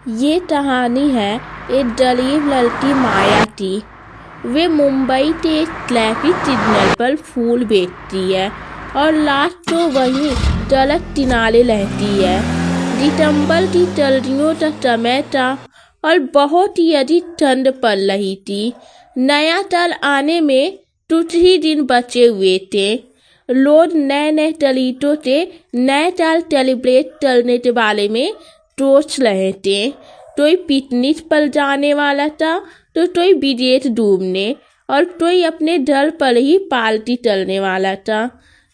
ये कहानी है एक गरीब लड़की माया की। वे मुंबई के एक ट्रैफिक सिग्नल पर फूल बेचती है और रात को वहीं सड़क किनारे रहती है। दिसंबर की सर्दियों का समय था और बहुत ही अधिक ठंड पड़ रही थी। नया साल आने में कुछ ही दिन बचे हुए थे। लोग नए नए तरीकों से नए साल सेलिब्रेट करने के बारे में सोच रहे थे। कोई पिकनिक पर जाने वाला था तो कोई विदेश घूमने और कोई अपने घर पर ही पार्टी करने वाला था।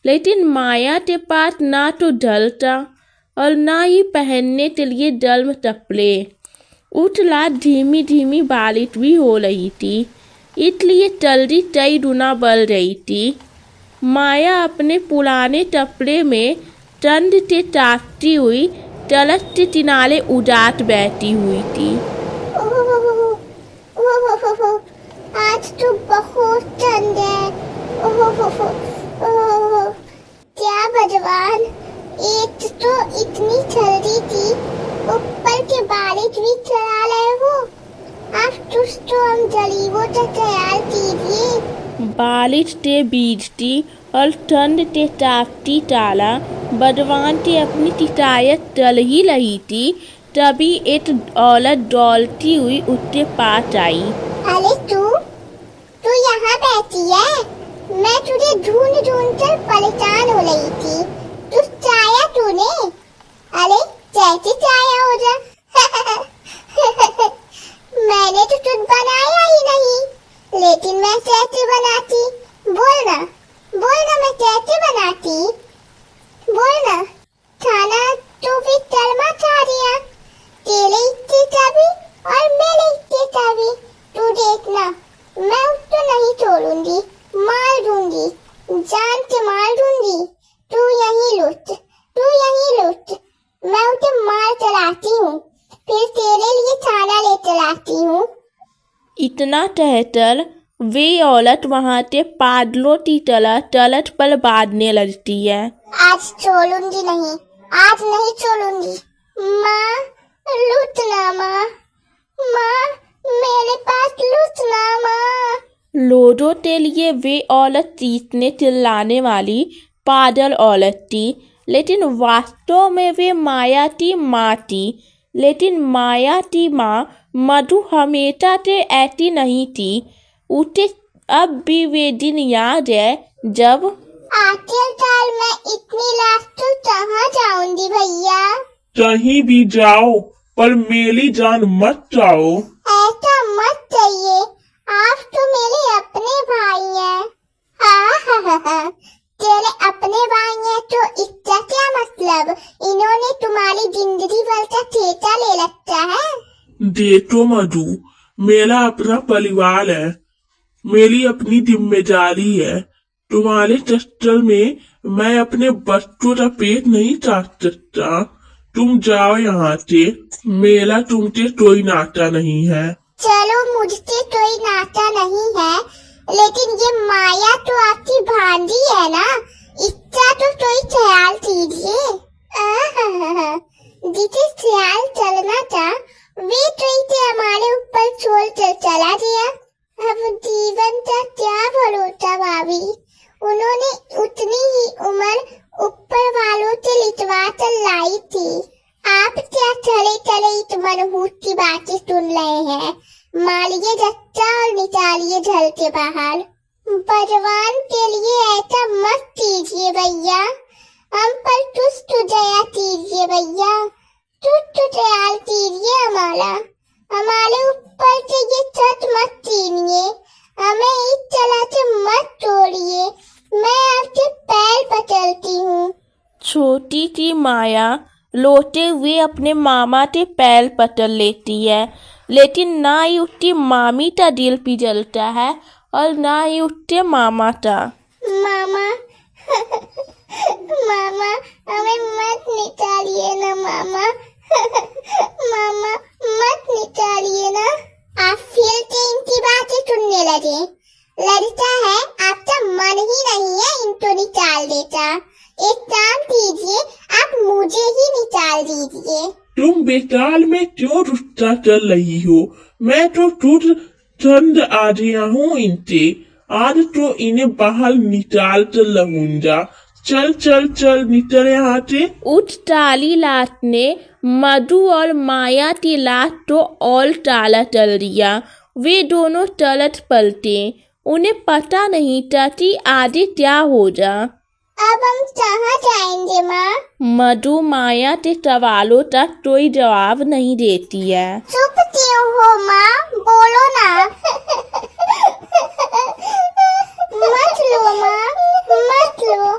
लेकिन माया के पास ना तो घर था और ना ही पहनने के लिए गर्म कपड़े। उस रात धीमी धीमी बारिश भी हो रही थी, इसलिए जल्दी कई गुना बढ़ रही थी। माया अपने पुराने कपड़े में ठंड से कांपती हुई सड़क के किनारे उदास बैठी हुई थी। आज तो बहुत ठंड है। क्या भगवान, एक तो इतनी सर्दी थी, ऊपर के बारिश भी चला रहे हो। अब कुछ तो हम गरीबों का ख्याल कीजिए। बारिश से भीगती और ठंड से कांपती ताला भगवान की अपनी शिकायत कर ही रही थी। तभी एक औरत दौड़ती हुई उसके पास आई। अरे तू यहाँ बैठी है? मैं तुझे ढूंढ ढूंढ कर परेशान हो रही थी। तू चाया तूने? अरे कैसे चाया हो जा? मैंने तो कुछ बनाया ही नहीं, लेकिन मैं कैसे बनाती? बोलना मैं कैसे बनाती? बोलना। खाना तो फिर कर्मा खा दिया, तेरे इतने कभी और मेरे इतने कभी। तू देखना, मैं उसको नहीं छोड़ूंगी, मार दूंगी, जान से मार दूंगी। तू यहीं लुट। मैं उसे मार चलाती हूँ, फिर तेरे लिए खाना ले चलाती हूँ। इतना कहकर वे औरत वहां से पागलों की तरह सड़क पर बांधने लगती है। आज छोड़ूंगी नहीं, आज नहीं छोड़ूंगी। माँ लूटना, माँ मेरे पास लूटना माँ। लोगों के लिए वे औरत चीखने चिल्लाने वाली पागल औरत थी, लेकिन वास्तव में वे माया की माँ थी। लेकिन माया की माँ मधु हमेशा से ऐसी नहीं थी। उसे अब भी वे दिन याद है जब आखिरकार मैं इतनी रात तो कहाँ जाऊंगी भैया? कहीं भी जाओ, पर मेरी जान मत जाओ। ऐसा मत कहिए, आप तो मेरे अपने भाई हैं। हाँ, तेरे अपने भाई हैं तो इसका क्या मतलब? इन्होंने तुम्हारी जिंदगी भर का ठेका ले रखा है। देखो मधु, मेरा अपना परिवार है, मेरी अपनी जिम्मेदारी है। तुम्हारे चक्कर में मैं अपने बच्चों का पेट नहीं काट सकता। तुम जाओ यहाँ से, मेरा तुमसे कोई नाता नहीं है। चलो, मुझसे कोई नाता नहीं है, लेकिन ये माया तो आपकी भांजी है ना, इसका तो कोई ख्याल कीजिए। जिसे ख्याल चलना था, वे तो इसे हमारे ऊपर छोड़ कर चला गया। अब जीवन का क्या भरोसा भाभी? उन्होंने उतनी ही उम्र ऊपर वालों से लिखवा कर लाई थी। आप क्या चले चले इस मनहूस की बातें सुन रहे हैं? मारिए जच्चा और निकालिए घर के बाहर। भगवान के लिए ऐसा मत कीजिए भैया, हम पर तुष्ट दया कीजिए भैया, तुष्ट दयाल कीजिए हमारे ऊपर से ये छत मत छीनिए, हमें इस तरह से मत तोड़िए। मैं आपके पैर पकड़ती हूँ। छोटी सी माया लोटे हुए अपने मामा के पैर पकड़ लेती है, लेकिन ना ही उसकी मामी का दिल पिघलता है और ना ही उसके मामा का। मामा मामा हमें मत निकालिए ना मामा। मामा मत निकालिए ना। आप फिर से इनकी बातें सुनने लगे। लगता है आपका मन ही नहीं है इनको निकाल देता। एक काम कीजिए, आप मुझे ही निकाल दीजिए। तुम बेताल में क्यों गुस्सा कर रही हो? मैं तो तुझ चंद आ गया हूँ इनसे। आज तो इन्हें बाहर निकाल कर रहूंगा। चल चल चल निकल यहाँ से। उठ टाली लाट ने मधु और माया की लाट तो और टाला टल दिया। वे दोनों टलत पलटे। उन्हें पता नहीं था कि आगे क्या हो जा। अब हम कहाँ जाएंगे माँ? मधु माया के सवालों तक कोई जवाब नहीं देती है। चुप क्यों हो माँ? बोलो ना। मत लो माँ, मत लो।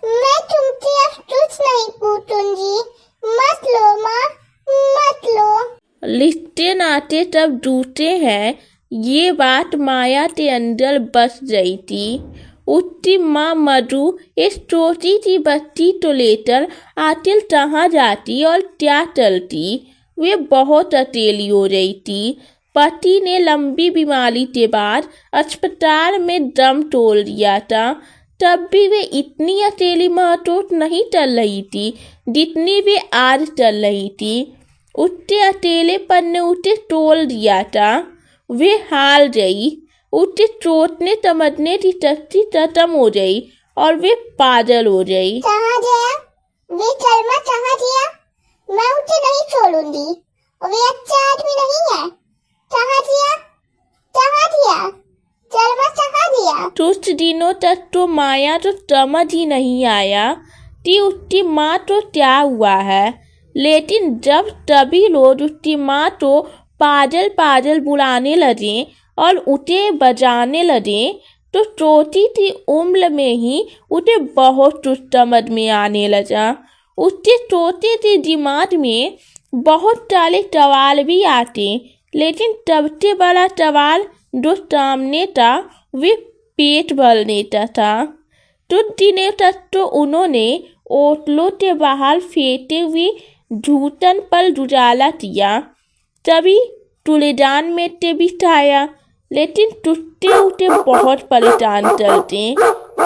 मैं तुमसे अब कुछ नहीं पूछूंगी। मत लो माँ, मत लो। लिखते नाते तब दूते हैं। ये बात माया के अंदर बस गई थी। उसकी माँ मधु इस छोटी सी बच्ची को लेकर आखिर कहाँ जाती और क्या चलती। वे बहुत अकेली हो रही थी। पति ने लंबी बीमारी के बाद अस्पताल में दम तोड़ दिया था। तब भी वे इतनी अकेली महसूस नहीं चल रही थी जितनी वे आज चल रही थी। उसके अकेलेपन ने उसे तोड़ दिया था। वे हार गई। उसके सोचने समझने की शक्ति खत्म हो गई और वे पागल हो गई। कहाँ गया? वे कर्मा कहाँ गया? मैं उसे नहीं छोड़ूंगी। वे अच्छा आदमी नहीं है। कहाँ गया? कहाँ गया? कर्मा कहाँ गया? कुछ दिनों तक तो माया तो समझ ही नहीं आया कि उसकी माँ तो क्या हुआ है। लेकिन जब सभी लोग उसकी माँ तो पागल पागल बुलाने लगे और उसे बजाने लगे तो छोटी सी उम्र में ही उसे बहुत कुछ समझ में आने लगा। उसके छोटे से दिमाग में बहुत सारे सवाल भी आते, लेकिन सबसे बड़ा सवाल जो सामने था वे पेट भरने का था। कुछ दिनों तक तो उन्होंने ओटलों के बाहर फेंकते हुए जूतन पर गुजारा किया। तभी तुलेदान में ते बिठाया, लेकिन टूटते उठे बहुत परेशान चलते।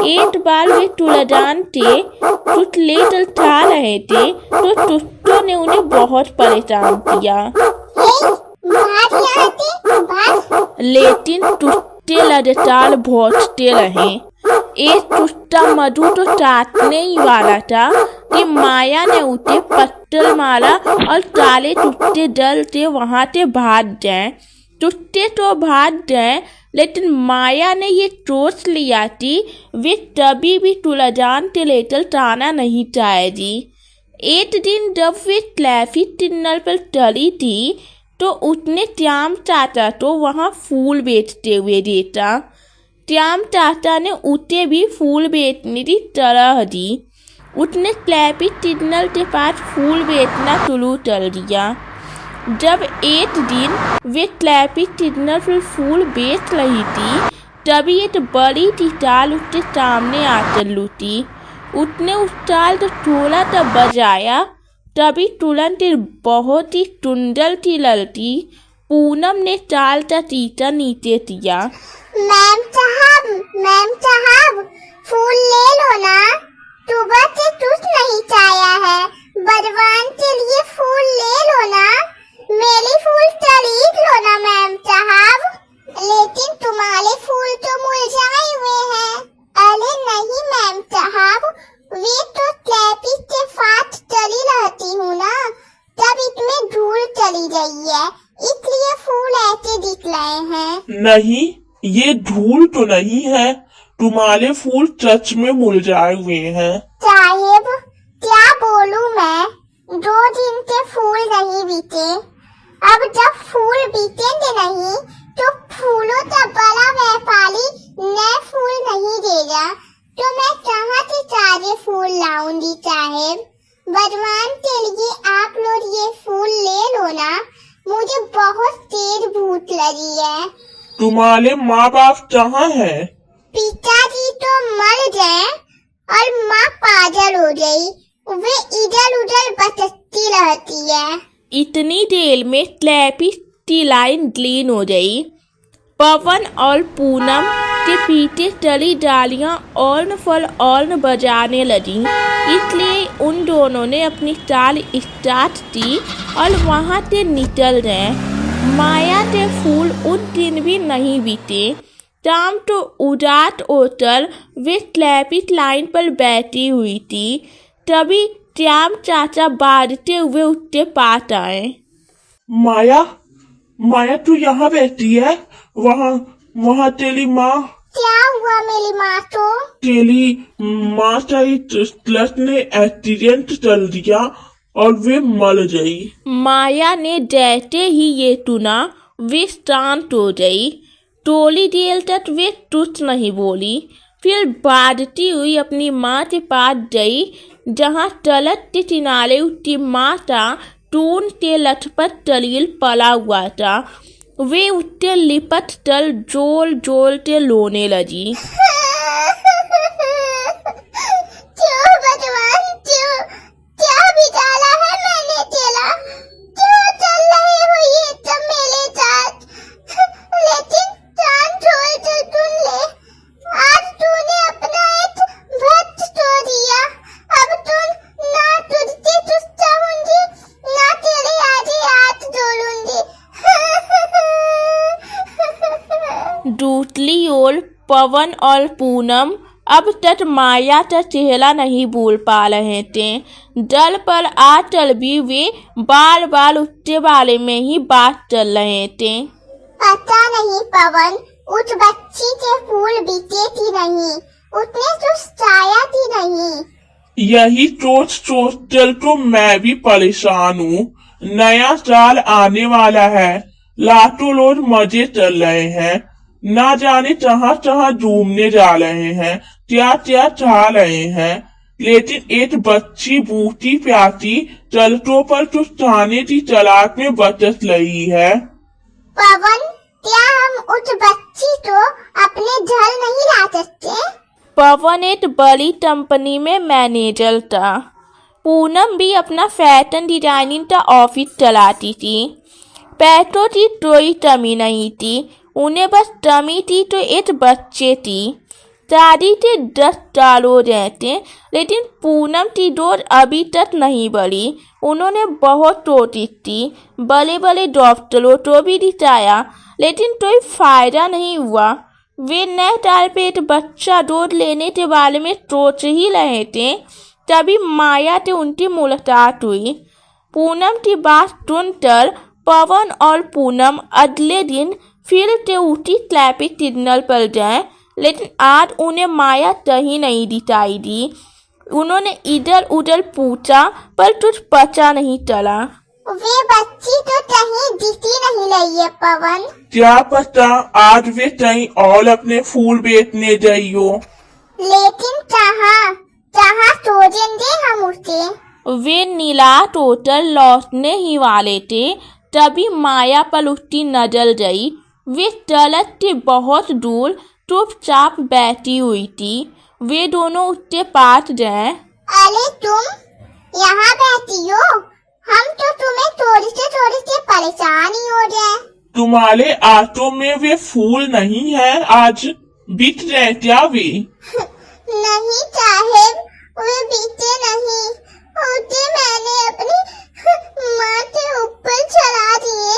एक बार वे तुलेदान के कुछ लेकर खा रहे थे तो टुट्टो ने उन्हें बहुत परेशान किया। लेकिन टुट्टे लगातार भौंकते रहे। एक टुट्टा मधु तो चाटने ही वाला था कि माया ने उसे पत्थर मारा और काले टुट्टे डर से वहां से भाग गए। टुट्टे तो भाग गए, लेकिन माया ने ये सोच लिया कि वे कभी भी तुलाजान के लेकर जाना नहीं चाहेगी। एक दिन जब वे ट्रैफिक सिग्नल पर चली थी तो उसने श्याम चाचा तो वहाँ फूल बेचते हुए देखा। श्याम चाचा ने उसे भी फूल बेचने की तरह दी। उसने ट्रैफिक सिग्नल के पास फूल बेचना शुरू कर दिया। जब एक दिन वे ट्रैफिक सिग्नल पर फूल बेच रही थी तभी एक बड़ी सी टाल उसके सामने आकर लूटी। उसने उस टाल को थोड़ा सा बजाया, तभी तुरंत एक बहुत ही सुंदर सी लड़की पूनम ने टाल का टीका नीचे दिया। मैम साहब, फूल ले लो ना। सुबह से कुछ नहीं खाया है। भगवान के लिए फूल ले लो ना। मेरे फूल खरीद लो ना मैम साहब। लेकिन तुम्हारे फूल तो मुरझाए हुए हैं। अरे नहीं मैम साहब, वे तो ट्रैफिक के पास चली रहती हूँ ना, तब इसमें धूल चली गई है, इसलिए फूल ऐसे दिख रहे हैं। नहीं, ये धूल तो नहीं है, तुम्हारे फूल सच में मुरझाए हुए हैं। साहिब, क्या बोलूं मैं? 2 दिन से फूल नहीं बिके। अब जब फूल बिकेंगे नहीं तो फूलों का बड़ा व्यापारी नए फूल नहीं देगा, तो मैं कहाँ से ताजे फूल लाऊंगी साहिब? भगवान के लिए आप लोग ये फूल ले लो ना, मुझे बहुत तेज भूख लगी है। तुम्हारे माँ बाप कहाँ हैं? पिताजी तो मर गए और माँ पागल हो गई। वे इधर उधर भटकती रहती है। इतनी देर में ट्रैफिक की लाइन क्लीन हो गई। पवन और पूनम उठते पीते टली डालियां और्न फल और्न बजाने लगी। इसलिए उन दोनों ने अपनी चाल स्टार्ट की और वहां से निकल गए। माया के फूल उस दिन भी नहीं बीते। शाम तो उदास होकर वे ट्रैफिक लाइन पर बैठी हुई थी, तभी श्याम चाचा भागते हुए उसके पास आए। माया, माया तू यहाँ बैठी है? वहाँ वहाँ तेरी माँ। क्या हुआ मेरी माँ को? तेरी माँ का ट्रक ने एक्सीडेंट कर दिया और वे मर गई। माया ने जैसे ही ये सुना वे शांत हो गई। थोड़ी देर तक वे कुछ नहीं बोली, फिर भागती हुई अपनी माँ के पास गई, जहाँ सड़क के किनारे उसकी माँ का टून के लथपथ शरीर पड़ा हुआ था। वे उससे लिपट कर जोर जोर से रोने लगी। क्यों भगवान, क्यों? क्या बिगाड़ा है मैंने तेरा? क्यों चल रही हो ये सब मेरे साथ? लेकिन कान छोड़ कर सुन ले, आज तूने अपना एक भक्त खो दिया। अब तुम ना तुझसे चुस्ता होंगी, ना तेरे आगे हाथ जोड़ूंगी। दूसरी ओर पवन और पूनम अब तक माया का चेहरा नहीं भूल पा रहे थे। जल पर आकर भी वे बार बार उसके बारे में ही बात कर रहे थे। पता नहीं पवन, उस बच्ची के फूल बीते थी नहीं, उसने सुस्ताया थी नहीं। यही सोच सोच कर तो मैं भी परेशान हूँ। नया साल आने वाला है, लाखों लोग मजे चल रहे हैं, ना जाने कहाँ कहाँ घूमने जा रहे हैं, क्या क्या चाह रहे हैं, लेकिन एक बच्ची बूटी प्यासी सड़कों पर कुछ खाने की तलाश में बरस रही है। पवन, क्या हम उस बच्ची को अपने घर नहीं ला सकते? पवन एक बड़ी कंपनी में मैनेजर था। पूनम भी अपना फैशन डिजाइनिंग का ऑफिस चलाती थी। पैसों की कोई कमी नहीं थी, उन्हें बस कमी थी तो एक बच्चे थी। शादी के 10 साल हो गए थे, लेकिन पूनम की डोर अभी तक नहीं बढ़ी। उन्होंने बहुत कोशिश की, बड़े बड़े डॉक्टरों को भी दिखाया, लेकिन कोई फायदा नहीं हुआ। वे नए साल पे एक बच्चा गोद लेने के बारे में सोच ही रहे थे, तभी माया से उनकी मुलाकात हुई। पूनम की बात सुनकर पवन और पूनम अगले दिन फिर से उसी ट्रैफिक सिग्नल पर गए, लेकिन आज उन्हें माया कहीं नहीं दिखाई दी। उन्होंने इधर उधर पूछा पर कुछ पता नहीं चला। वे बच्ची तो कहीं दिखी नहीं रही है पवन। क्या पता आज वे कहीं और अपने फूल बेचने गई हो। लेकिन कहाँ कहाँ खोजेंगे हम उसे? वे नीलाट होकर लौटने ही वाले थे, तभी माया पर उसकी नजर गई। वे सड़क के बहुत दूर चुपचाप बैठी हुई थी। वे दोनों उसके पास गए। अरे तुम यहाँ बैठी हो? हम तो तुम्हें थोड़ी से परेशान ही हो गए। तुम्हारे ऑटो में वे फूल नहीं है आज? बिक रहे क्या वे? नहीं साहेब, वे बीते नहीं, उसे मैंने अपनी माँ के ऊपर चढ़ा दिए।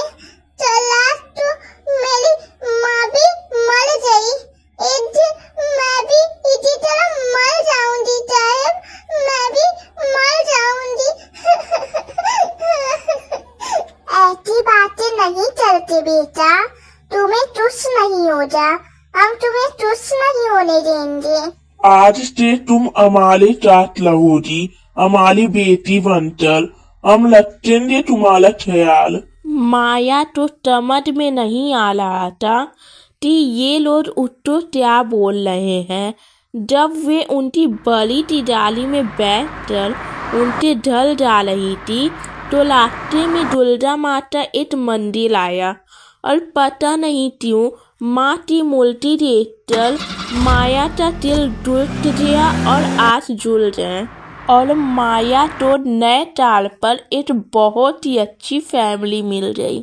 चला तो मेरी माँ भी मर गई, एक दिन मैं भी इसी तरह मर जाऊंगी साहेब, मैं भी मर जाऊंगी। ऐसी बातें नहीं चलती बेटा, तुम्हें तुझ नहीं हो जा, हम तुम्हें तुझ नहीं होने देंगे। आज से तुम हमारे साथ रहोगी, हमारी बेटी बनकर। हम रखेंगे तुम्हारा ख्याल। माया तो समझ में नहीं आ रहा था कि ये लोग उसको क्या बोल रहे हैं। जब वे उनकी बड़ी तिजाली में बैठकर उनके ढल जा रही थी, तो रास्ते में दुर्गा माता एक मंदिर आया, और पता नहीं क्यों माँ की मूर्ति देखकर माया का दिल टूट गया और आस जुड़ गए, और माया तो नए साल पर एक बहुत ही अच्छी फैमिली मिल गई।